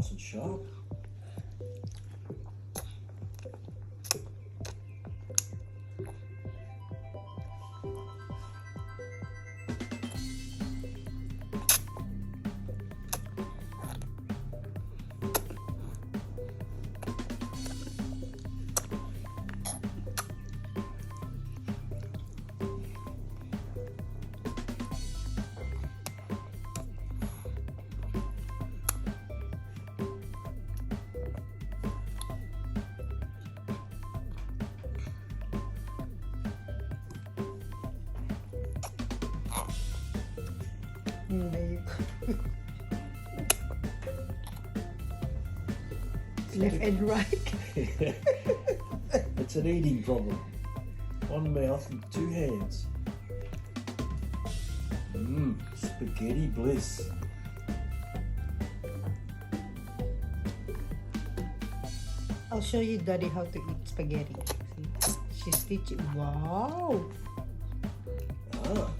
nice and sharp. There you go. Left and right. It's an eating problem. One mouth and two hands. Spaghetti bliss. I'll show you Daddy how to eat spaghetti. See? She's teaching. Wow. Ah,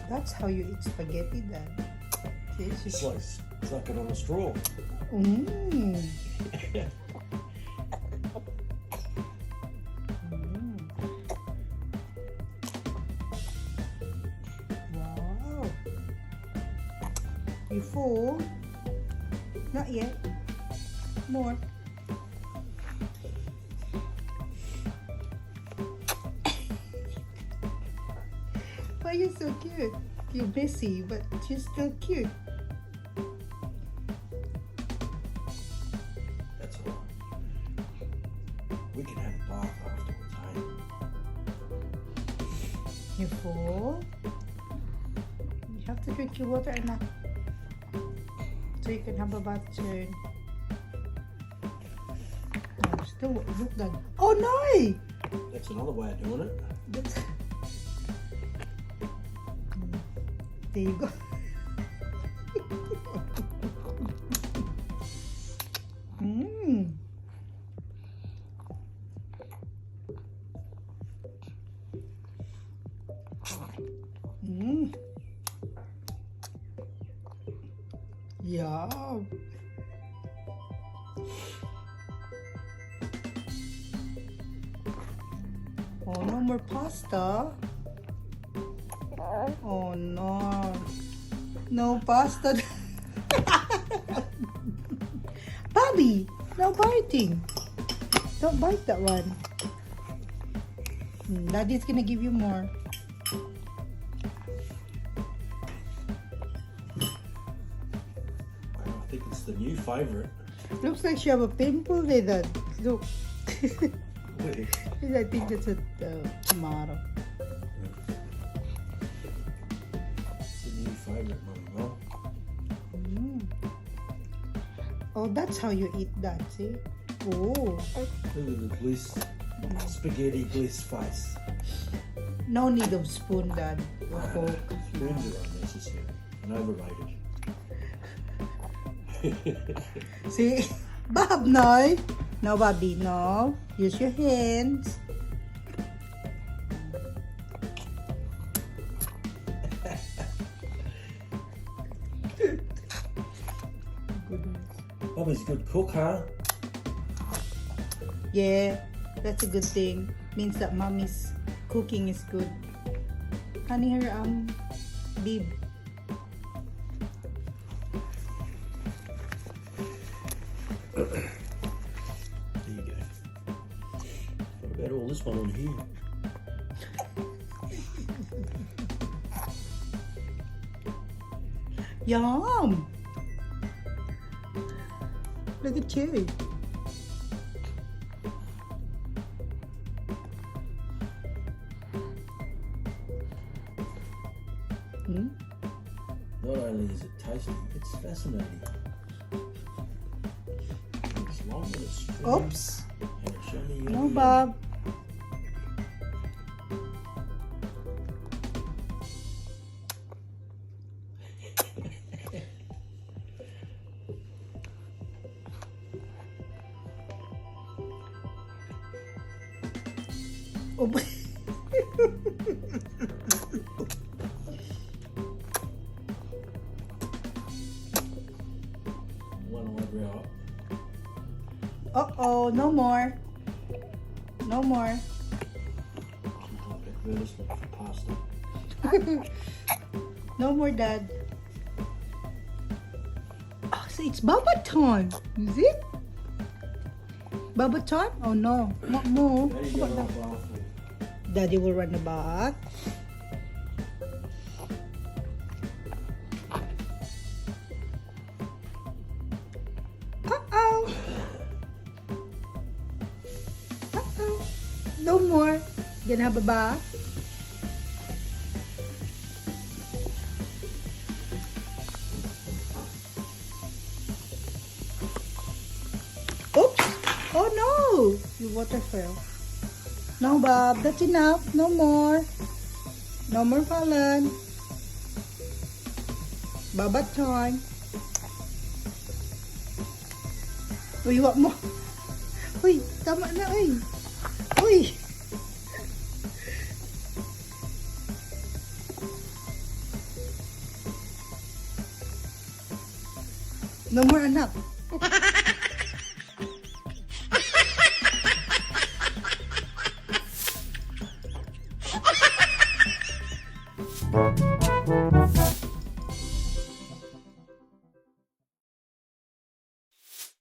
That's how you eat spaghetti, Dad. See, it's like sucking on a straw. Mm. Wow. You full? Not yet. More. Why are you so cute? You're busy, but you're still cute. That's all right. We can have a bath afterwards, hey? You full? You have to drink your water enough. So you can have a bath soon. Oh, still look that. Oh no! That's another way of doing it. That's... There you go. Mmm. Mmm. Yum. Oh, no more pasta. Oh no. No pasta. Bobby, no biting. Don't bite that one. Daddy's gonna give you more. I think it's the new favourite. Looks like she have a pimple there, Dad. Look. Wait. I think that's a tomato. It's the new favourite, Mummy. Well, Oh, that's how you eat that, see? Oh. look at the bliss, spaghetti bliss face. No need of spoon, Dad. Or fork. Spoons are unnecessary and overrated. See? Bob, no. No, Bobby, no. Use your hands. Bobby's a good cook, huh? Yeah, that's a good thing. Means that Mommy's cooking is good. Honey, her bib. There you go. What about all this one on here? Yum! Look at you. Not only is it tasty, it's fascinating. It's long and it's strong. Oops. And it's yummy, No, yummy, Bob. Oh. Oh, no more. No more. Get rid of stuff for pasta. No more, Dad. Oh, so it's Baba time. Is it? Baba time? Oh no, not more. There you How go. about that? Well, Daddy will run the bath. Uh-oh. Uh-oh. No more. Gonna have a bath. Oops. Oh no. Your water fell. No, Bob. That's enough. No more. No more Falan. Baba time. Uy, wag mo. Uy, tama na, uy. Uy. No more, anak.